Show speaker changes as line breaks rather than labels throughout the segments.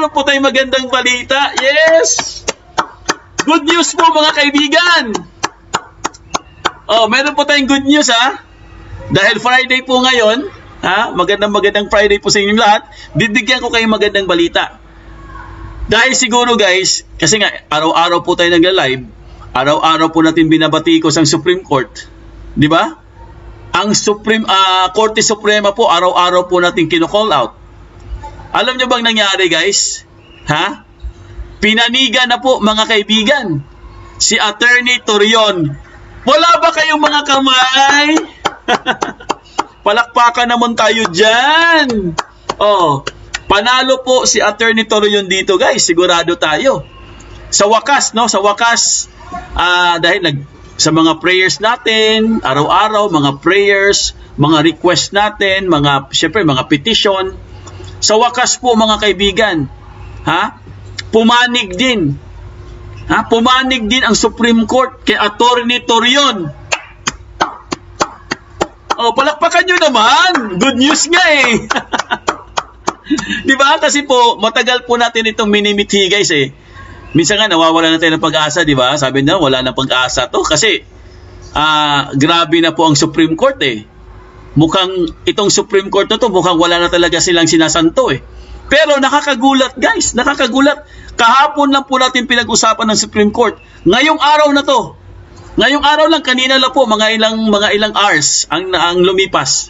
meron po tayong magandang balita. Yes! Good news po mga kaibigan. Oh, meron po tayong good news ha. Dahil Friday po ngayon, ha? Magandang Friday po sa inyong lahat. Bibigyan ko kayong magandang balita. Dahil siguro guys, kasi nga araw-araw po tayo nagla-live, araw-araw po natin binabatikos ang Supreme Court, 'di ba? Ang Korte Suprema po araw-araw po natin kino-call out. Alam niyo bang nangyari guys? Ha? Pinanigan na po mga kaibigan si Attorney Torion. Wala ba kayong mga kamay? Palakpakan naman tayo dyan. Oh, panalo po si Attorney Torion dito guys, sigurado tayo. Sa wakas, no? Sa wakas, dahil sa mga prayers natin, araw-araw, mga prayers, mga request natin, syempre, mga petition. Sa wakas po mga kaibigan, ha? Pumanig din. Ha? Pumanig din ang Supreme Court kay Attorney Torion. Oh, palakpakan nyo naman. Good news nga eh. Di ba? Kasi po, matagal po natin itong minimithi guys eh. Minsan nga, nawawala na tayo ng pag-asa, di ba? Sabi na, wala na pag-asa to. Kasi, grabe na po ang Supreme Court eh. Mukhang, itong Supreme Court na to, mukhang wala na talaga silang sinasanto eh. Pero nakakagulat guys, nakakagulat. Kahapon lang po natin pinag-usapan ng Supreme Court. Ngayong araw na to. Ngayong araw lang, kanina lang po, mga ilang hours ang lumipas.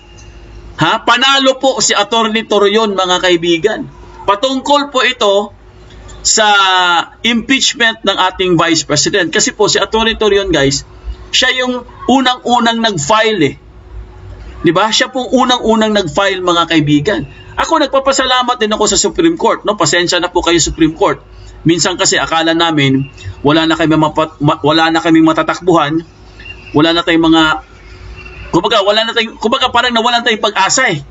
Ha? Panalo po si Attorney Torion mga kaibigan. Patungkol po ito sa impeachment ng ating Vice President. Kasi po si Attorney Torion guys, siya yung unang-unang nag-file eh. Diba? Siya pong unang-unang nag-file mga kaibigan. Ako nagpapasalamat din ako sa Supreme Court. No? Pasensya na po kayo Supreme Court. Minsan kasi akala namin wala na kaming matatakbuhan, wala na tayong mga kumbaga parang nawalan tayong pag-asa eh.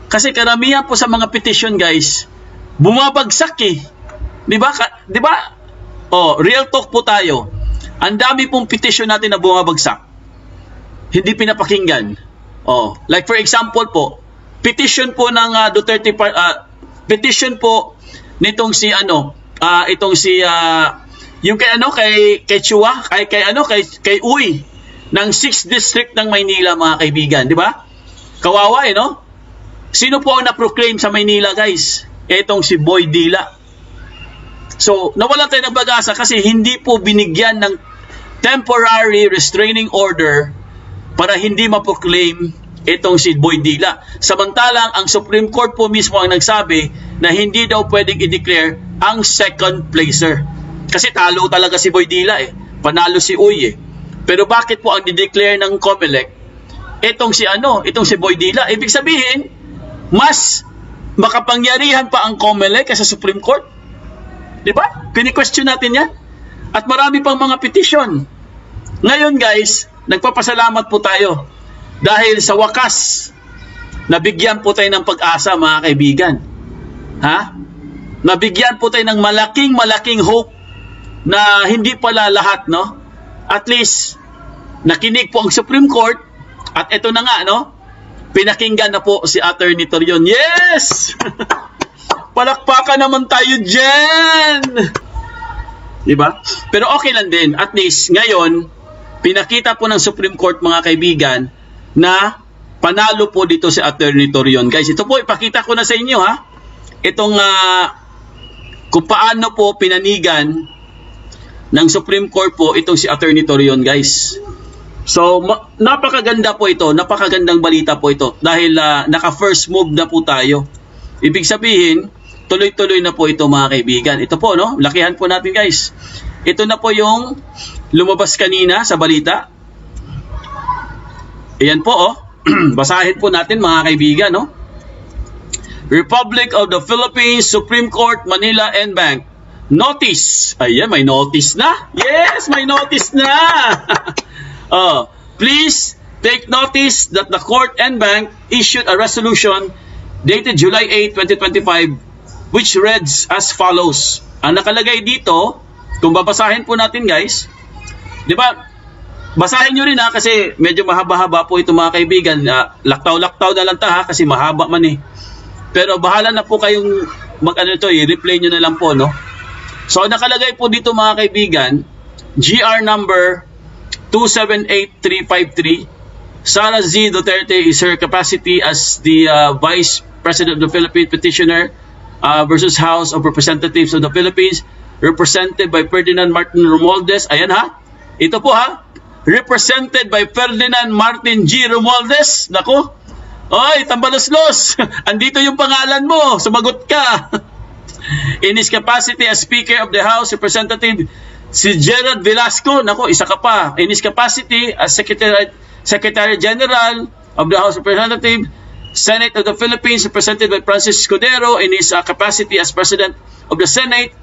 Kasi karamihan po sa mga petition guys, bumabagsak eh. 'Di ba? 'Di ba? Oh, real talk po tayo. Ang dami pong petition natin na bumabagsak. Hindi pinapakinggan. Oh, like for example po, petition po ng Duterte petition po nitong si yung kay Chua, kay Uy ng 6th District ng Maynila mga kaibigan, di ba? Kawawa eh, no? Sino po ang na-proclaim sa Maynila, guys? Etong si Boy Dila. So, nawalan tayo ng pag-asa kasi hindi po binigyan ng temporary restraining order para hindi ma-proclaim itong si Boy Dila. Samantalang ang Supreme Court po mismo ang nagsabi na hindi daw pwedeng i-declare ang second placer. Kasi talo talaga si Boy Dila eh. Panalo si Uy eh. Pero bakit po ang di-declare ng COMELEC itong si Boy Dila? Ibig sabihin, mas makapangyarihan pa ang COMELEC kaysa Supreme Court. Di ba? Pini-question natin yan. At marami pang mga petition. Ngayon guys, nagpapasalamat po tayo. Dahil sa wakas, nabigyan po tayo ng pag-asa mga kaibigan. Ha? Nabigyan po tayo ng malaking hope na hindi pala lahat, no? At least, nakinig po ang Supreme Court at ito na nga, no? Pinakinggan na po si Attorney Torion. Yes! Palakpakan naman tayo dyan! Diba? Pero okay lang din. At least, ngayon, pinakita po ng Supreme Court, mga kaibigan, na panalo po dito si Attorney Torion. Guys, ito po, ipakita ko na sa inyo, ha? Itong, kung paano po pinanigan ng Supreme Court po itong si Attorney Torion, guys. So, napakaganda po ito, napakagandang balita po ito dahil naka-first move na po tayo. Ibig sabihin, tuloy-tuloy na po ito mga kaibigan. Ito po, no? Lakihan po natin, guys. Ito na po yung lumabas kanina sa balita. Ayan po, oh. Basahin po natin mga kaibigan, no? Republic of the Philippines, Supreme Court, Manila NBank. Notice. Ayan, may notice na. Yes, may notice na. Please take notice that the Court NBank issued a resolution dated July 8, 2025 which reads as follows. Ang nakalagay dito, kung babasahin po natin guys, di ba? Basahin nyo rin kasi medyo mahaba-haba po ito mga kaibigan. Laktaw-laktaw na lang ta kasi mahaba man eh. Pero bahala na po kayong replay nyo na lang po, no? So, nakalagay po dito mga kaibigan, GR number 278353, Sara Z. Duterte is her capacity as the Vice President of the Philippines petitioner versus House of Representatives of the Philippines, represented by Ferdinand Martin Romualdez. Ayan ha, ito po ha, represented by Ferdinand Martin G. Romualdez. Nako, oy, tambalos-los. Andito yung pangalan mo, sumagot ka. In his capacity as Speaker of the House Representative, si Gerald Velasco, nako, isa ka pa. In his capacity as Secretary General of the House of Representatives, Senate of the Philippines, represented by Francis Escudero. In his capacity as President of the Senate,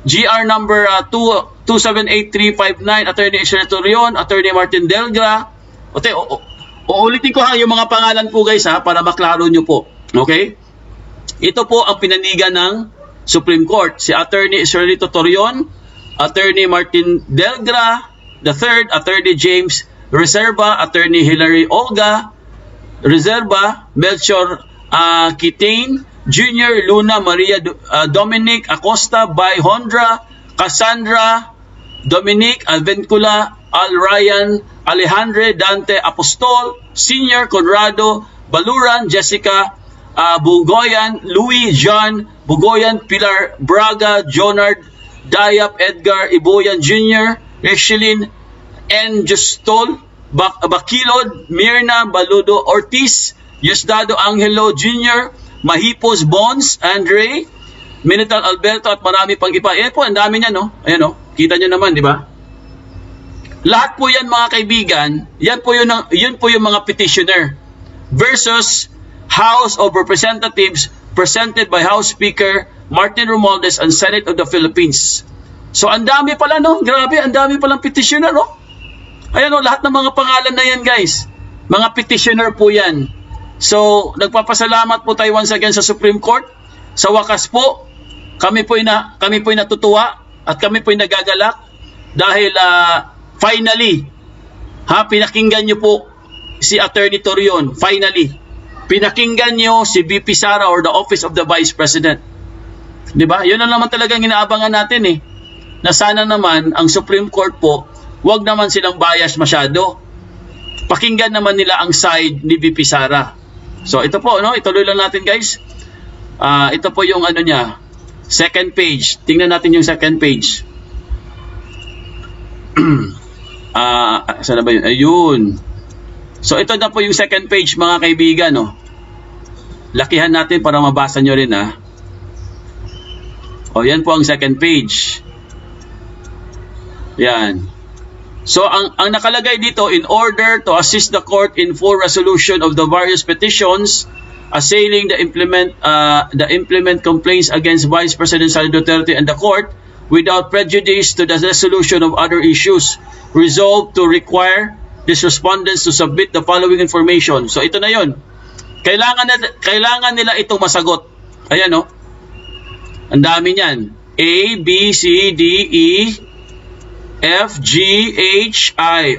GR number 278359, Attorney Israel Torion, Attorney Martin Delgra. Uulitin ko ha yung mga pangalan po guys ha, para maklaro nyo po. Okay? Ito po ang pinanigan ng Supreme Court. Si Attorney Israelito Torion, Attorney Martin Delgra, the third, Attorney James Reserva, Attorney Hilary Olga Reserva, Melchor Kitain Jr., Luna Maria Dominic Acosta, Bay Hondra, Cassandra Dominic Alvencula, Al Ryan Alejandre Dante Apostol Senior, Conrado Baluran, Jessica Bugoyan, Louis John Bugoyan, Pilar Braga, Jonard Dayap, Edgar Iboyan Jr., Richelin N. Justol Bakilod, Mirna Baludo Ortiz, Yusdado Angelo Jr., Mahipos Bones, Andre Minital Alberto, at marami pang iba. Ayan po, ang dami niya, no? Ayan, no? Kita nyo naman, di ba? Lahat po yan, mga kaibigan, yun po yung mga petitioner versus House of Representatives presented by House Speaker Martin Romualdez and Senate of the Philippines. So, ang dami pala, no? Grabe, ang dami palang petitioner, no? Ayan, no? Lahat ng mga pangalan na yan, guys. Mga petitioner po yan. So, nagpapasalamat po tayo once again sa Supreme Court. Sa wakas po, kami po'y natutuwa at kami po'y nagagalak dahil finally, pinakinggan nyo po si Attorney Torion. Finally, pinakinggan nyo si VP Sara or the Office of the Vice President. Diba? Yun na naman talagang inaabangan natin eh. Na sana naman ang Supreme Court po, wag naman silang bias masyado. Pakinggan naman nila ang side ni VP Sara. So ito po, no? Ituloy lang natin guys. Ito po yung ano niya, second page. Tingnan natin yung second page. Saan na ba yun? Ayun. So ito na po yung second page mga kaibigan, no? Lakihan natin para mabasa nyo rin ha. O yan po ang second page. Yan. So ang nakalagay dito, in order to assist the court in full resolution of the various petitions assailing the implement complaints against Vice President Sara Duterte and the court without prejudice to the resolution of other issues, resolved to require these respondents to submit the following information. So ito na yon. Kailangan nila itong masagot. Ayan, no? Ang dami niyan. A, B, C, D, E, F, G, H, I,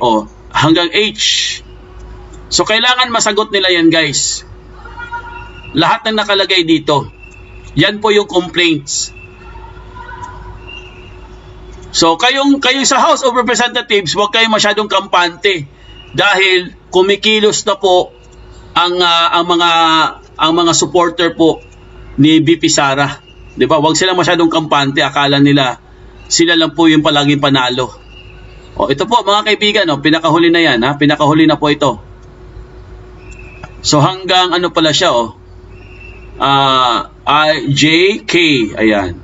hanggang H. So, kailangan masagot nila yan, guys. Lahat ng nakalagay dito. Yan po yung complaints. So, kayo sa House of Representatives, huwag kayong masyadong kampante dahil kumikilos na po ang mga supporter po ni VP Sara. 'Di ba? Huwag silang masyadong kampante, akala nila sila lang po yung palaging panalo. Ito po mga kaibigan, pinakahuli na yan, ha? Pinakahuli na po ito. So hanggang ano pala siya, JK, ayan.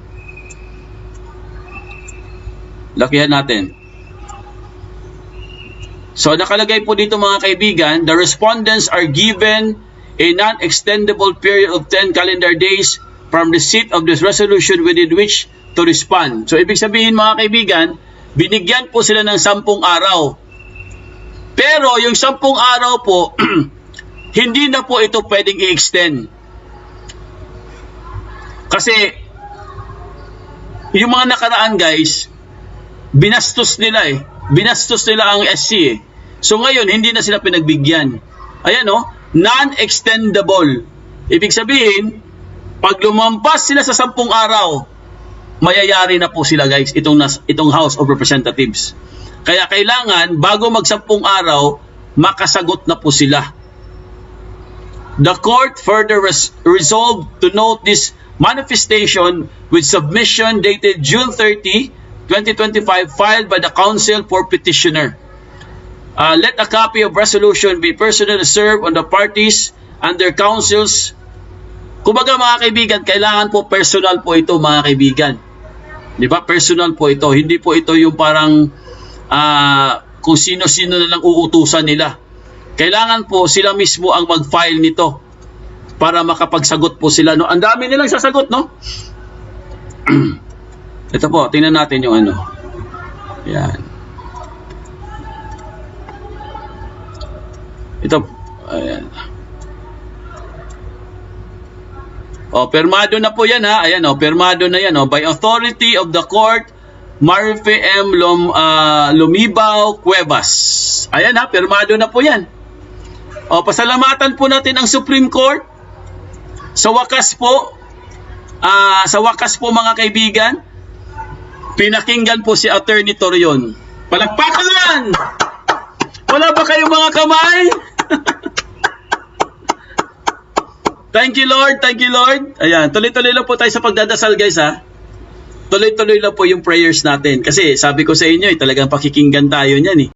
Lakihan natin. So nakalagay po dito mga kaibigan, the respondents are given a non-extendable period of 10 calendar days from receipt of this resolution within which to respond. So, ibig sabihin mga kaibigan, binigyan po sila ng 10 araw. Pero, yung 10 araw po, hindi na po ito pwedeng i-extend. Kasi, yung mga nakaraan guys, binastos nila eh. Binastos nila ang SC eh. So, ngayon, hindi na sila pinagbigyan. Ayan non-extendable. Ibig sabihin, Pag lumampas sila sa 10 araw, mayayari na po sila guys, itong House of Representatives. Kaya kailangan, bago mag-10 araw, makasagot na po sila. The court further resolved to note this manifestation with submission dated June 30, 2025 filed by the Council for Petitioner. Let a copy of resolution be personally served on the parties and their councils. Kumbaga mga kaibigan, kailangan po personal po ito mga kaibigan. Di ba? Personal po ito. Hindi po ito yung parang kung sino-sino na lang uutusan nila. Kailangan po sila mismo ang mag-file nito para makapagsagot po sila. No? Ang dami nilang sasagot, no? Ito po, tingnan natin yung ano. Yan. Ito, ayan. O, permado na po yan ha. Ayan o, permado na yan o. By authority of the court, Marife M. Lumibao Cuevas. Ayan ha, permado na po yan. O, pasalamatan po natin ang Supreme Court. Sa wakas po mga kaibigan, pinakinggan po si Attorney Torion. Palakpakan! Wala ba kayong mga kamay? Thank you Lord, thank you Lord. Ayan, tuloy-tuloy lang po tayo sa pagdadasal guys ha. Tuloy-tuloy lang po yung prayers natin. Kasi sabi ko sa inyo, talagang pakikinggan tayo niyan eh.